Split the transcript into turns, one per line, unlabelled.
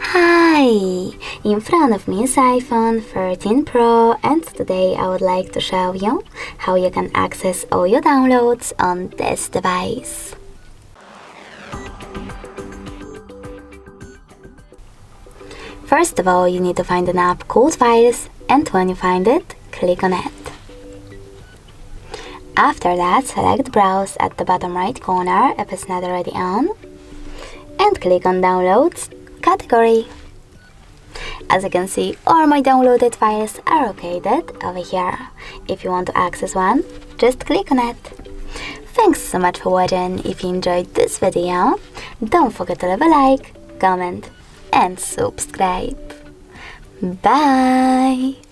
Hi! In front of me is iPhone 13 Pro, and today I would like to show you how you can access all your downloads on this device. First of all, you need to find an app called Files, and when you find it, click on it. After that, select Browse at the bottom right corner if it's not already on, and click on Downloads category. As you can see, all my downloaded files are located over here. If you want to access one, just click on it. Thanks so much for watching. If you enjoyed this video, don't forget to leave a like, comment and subscribe. Bye!